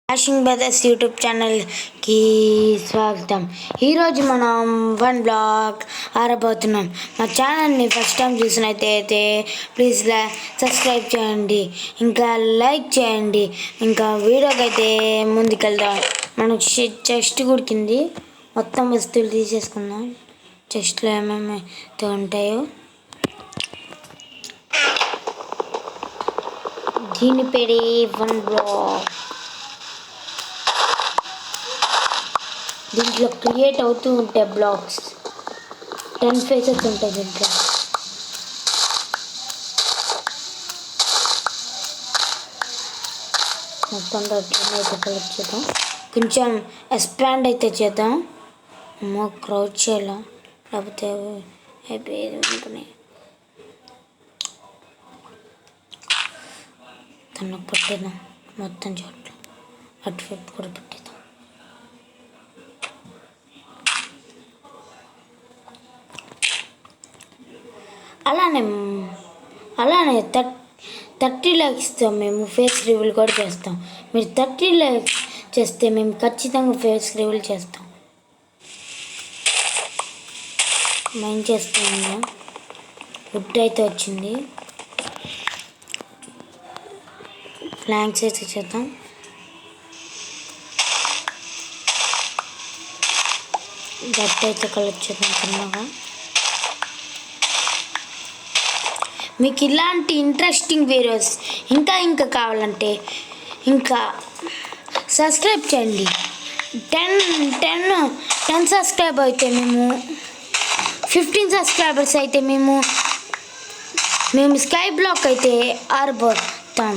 Flashing brothers YouTube ఛానల్కి స్వాగతం. ఈరోజు మనం వన్ బ్లాగ్ ఆరబోతున్నాం. మా ఛానల్ని ఫస్ట్ టైం చూసినట్టయితే ప్లీజ్ సబ్స్క్రైబ్ చేయండి, ఇంకా లైక్ చేయండి. ఇంకా వీడియోకి అయితే ముందుకెళ్దాం. మనకు చెస్ట్ కుడికింది, మొత్తం వస్తువులు తీసేసుకుందాం. చెస్ట్లో ఏమేమి ఉంటాయో. దీని పేరే వన్ బ్లాగ్. దీంట్లో క్రియేట్ అవుతూ ఉంటాయి బ్లాగ్స్. 10 ఫేసెస్ ఉంటాయి దీంట్లో. మొత్తం అయితే కలెక్ట్ చేద్దాం. కొంచెం ఎక్స్పాండ్ అయితే చేద్దాం. క్రౌడ్ చేయాల, లేకపోతే అయిపోయేది అనుకున్నాయి. తనకు పట్టేద్దాం మొత్తం చోట్ల. అటువైపు కూడా పెట్టేద్దాం. అలానే 30 లైక్స్ ఇస్తాం. మేము ఫేస్ రివీల్ కూడా చేస్తాం. మీరు 30 లైక్స్ చేస్తే మేము ఖచ్చితంగా ఫేస్ రివీల్ చేస్తాం. మేము చేస్తూ ఉన్నాం. వుడ్ అయితే వచ్చింది. ప్లాంక్స్ అయితే చేద్దాం. గట్టి అయితే కలెక్ట్ చేద్దాం చిన్నగా. మీకు ఇలాంటి ఇంట్రెస్టింగ్ వీడియోస్ ఇంకా కావాలంటే ఇంకా సబ్స్క్రైబ్ చేయండి. 10 సబ్స్క్రైబ్ అయితే మేము 15 సబ్స్క్రైబర్స్ అయితే మేము స్కై బ్లాక్ అయితే ఆరబోతాం.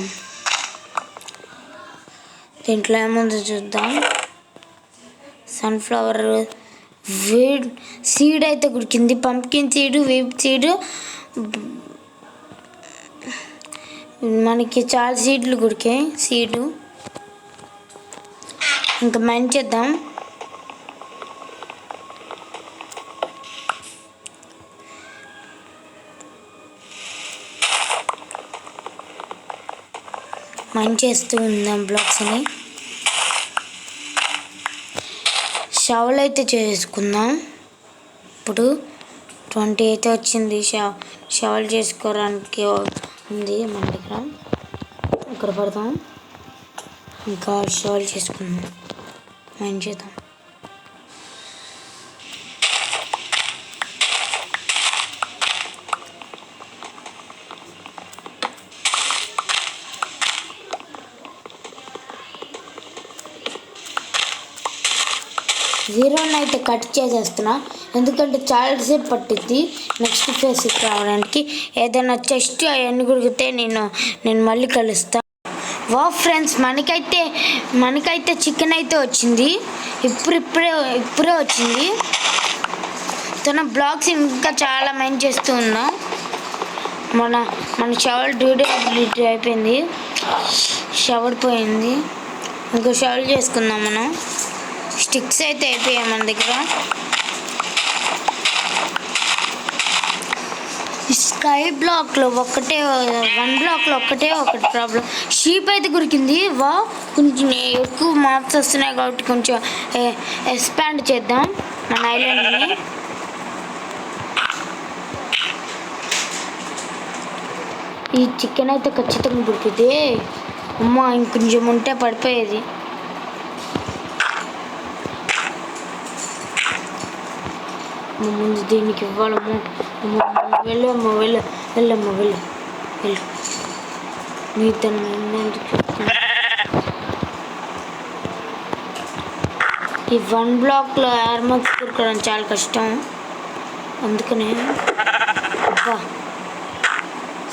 దీంట్లో ఏముందో చూద్దాం. సన్ఫ్లవర్ సీడ్ అయితే కుడికింది. పంప్కిన్ సీడు, వీప్ సీడు, మనకి చాలా సీడ్లు కుడికాయి. సీడు ఇంకా మైన్ చేద్దాం. మైన్ చేస్తూ ఉందాం బ్లాక్స్ని. షవల్ అయితే చేసుకుందాం. ఇప్పుడు 20 అయితే వచ్చింది. షవల్ చేసుకోవడానికి ఉంది మన దగ్గర. ఇక్కడ పడదాం. ఇంకా షవల్ చేసుకుందాం. మైన్ చేద్దాం. జీరోని అయితే కట్ చేసేస్తున్నా, ఎందుకంటే చాలాసేపు పట్టిద్ది నెక్స్ట్ ఫేస్కి రావడానికి. ఏదైనా చెస్ట్ అవన్నీ కుడిగితే నేను మళ్ళీ కలుస్తాను. వా ఫ్రెండ్స్, మనకైతే చికెన్ అయితే వచ్చింది. ఇప్పుడే వచ్చింది. తన బ్లాగ్స్ ఇంకా చాలా మైండ్ చేస్తూ ఉన్నాం. మన షవల్ డ్యూటీ అయిపోయింది. షవర్ పోయింది. ఇంకో షవల్ చేసుకుందాం. మనం స్టిక్స్ అయితే అయిపోయాయి మన దగ్గర. స్కై బ్లాక్లో వన్ బ్లాక్లో ఒకటి ప్రాబ్లం. షీప్ అయితే కురికింది. కొంచెం ఎక్కువ మాప్స్ వస్తున్నాయి కాబట్టి కొంచెం ఎక్స్పాండ్ చేద్దాం మన ఐలాండ్ని. ఈ చికెన్ అయితే ఖచ్చితంగా పుడుతుంది. అమ్మ ఇంకొంచెం ఉంటే పడిపోయేది. ముందు దీనికి ఇవ్వాలమ్మా. వెళ్ళమ్మా, వెళ్ళు. నీ తను ఈ వన్ బ్లాక్లో ఆర్మర్స్ కురకడం చాలా కష్టం. అందుకనే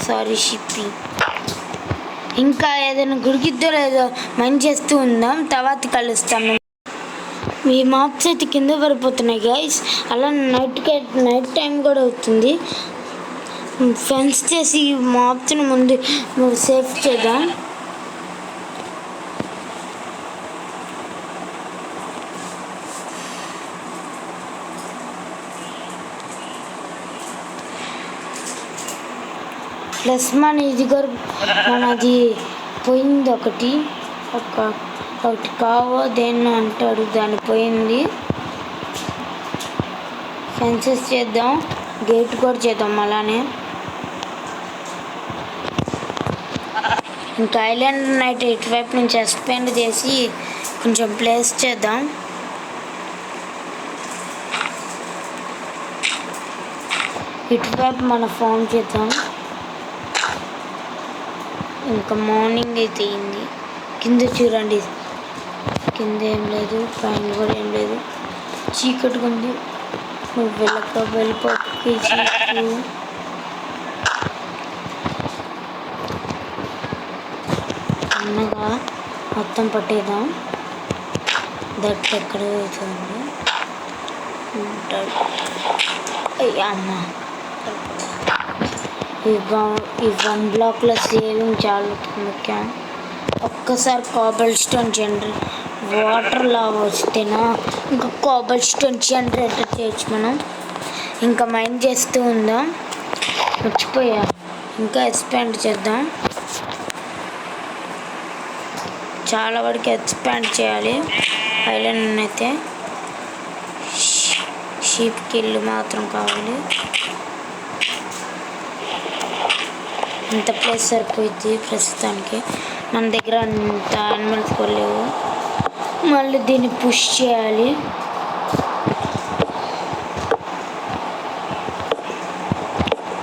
సారీ షిప్పి. ఇంకా ఏదైనా గుడికిద్దో లేదో మైండ్ చేస్తూ ఉందాం. తర్వాత కలుస్తాం. మీ మాప్స్ అయితే కింద పడిపోతున్నాయి గైస్. అలా నైట్ టైం కూడా అవుతుంది. ఫెన్స్ చేసి మాప్స్ని ముందు సేఫ్ చేద్దాం. ప్లస్ మన ఇది మనది పోయింది. ఒక ఒకటి కావో దేన్నో అంటాడు, దాని పోయింది. ఫెన్సెస్ చేద్దాం, గేట్ కూడా చేద్దాం అలానే. ఇంకా ఐలాండ్ నైట్ ఇటువైపు నుంచి ఎక్స్పెండ్ చేసి కొంచెం ప్లేస్ చేద్దాం. ఇటువైపు మన ఫోన్ చేద్దాం. ఇంకా మార్నింగ్ అయితే అయింది. కింద చూడండి, కింద ఏం లేదు, పైన కూడా ఏం లేదు, చీకటిగా ఉంది. నువ్వు వెళ్ళిపోయి చీకటి. అన్నగా మొత్తం పట్టేద్దాం. దట్ ఎక్కడ అవుతుంది ఉంటాడు. అమ్మ, ఈ 1 బ్లాక్లో సేవింగ్ చాలా ముఖ్యం. ఒక్కసారి కాబల్ స్టోన్ వాటర్ లాగా వస్తేనా ఇంకా కాబల్ స్టోన్ జనరేటర్ చేయొచ్చు మనం. ఇంకా మైండ్ చేస్తూ ఉందాం. మర్చిపోయా, ఇంకా ఎక్స్పాండ్ చేద్దాం. చాలా వరకు ఎక్స్పాండ్ చేయాలి ఐలాండ్ అయితే. షీప్కి ఇల్లు మాత్రం కావాలి. ఇంత ప్లేస్ సరిపోయింది ప్రస్తుతానికి. మన దగ్గర అంత యానిమల్స్ కూడా లేవు. మళ్ళీ దీన్ని పుష్ చేయాలి.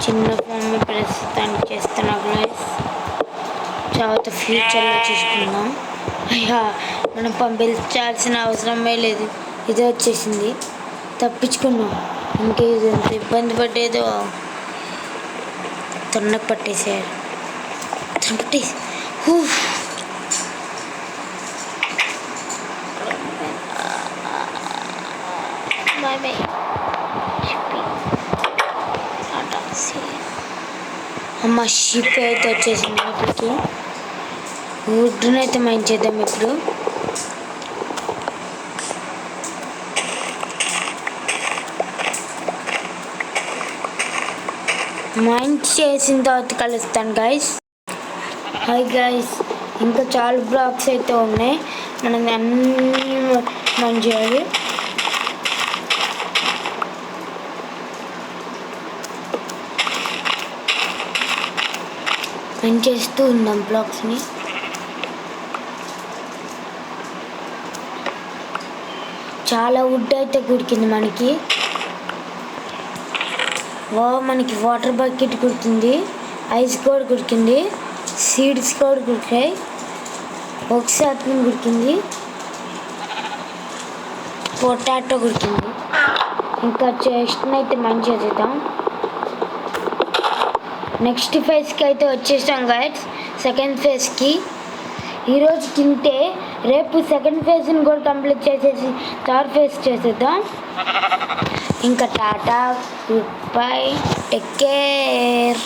చిన్న ఫోన్ ప్రస్తుతానికి చేస్తున్నా గైస్. తర్వాత ఫ్యూచర్లో చూసుకుందాం. అయ్యా, మనం పంపించాల్సిన అవసరమే లేదు, ఇదే వచ్చేసింది. తప్పించుకున్నాం. ఇంకా ఇది ఎంత ఇబ్బంది పట్టేదో. తొన్నకు పట్టేసారు. అమ్మ, షిప్ అయితే వచ్చేసింది లోపలికి. వుడ్నైతే మైండ్ చేద్దాం ఇప్పుడు. మైండ్ చేసిన తర్వాత కలుస్తాను గైస్. హాయ్ గైస్, ఇంకా చాలా బ్లాక్స్ అయితే ఉన్నాయి. మనం అన్నీ మైండ్ చేయాలి. మైండ్ చేస్తూ ఉందాం బ్లాక్స్ని. చాలా వుడ్ అయితే గుడికింది మనకి. మనకి వాటర్ బకెట్ కుడుతుంది, ఐస్ కూడా కుడికింది, సీడ్స్ కూడా కుడికాయి, ఒకసారి కుడికింది, పొటాటో కుడికింది. ఇంకా చెస్ట్ని అయితే మంచి చేద్దాం. నెక్స్ట్ ఫేజ్కి అయితే వచ్చేసాం గైడ్స్. సెకండ్ ఫేజ్కి ఈరోజు తింటే రేపు సెకండ్ ఫేజ్ని కూడా కంప్లీట్ చేసేసి థర్డ్ ఫేజ్ చేసేద్దాం. ఇంకా Tata, good bye, take care.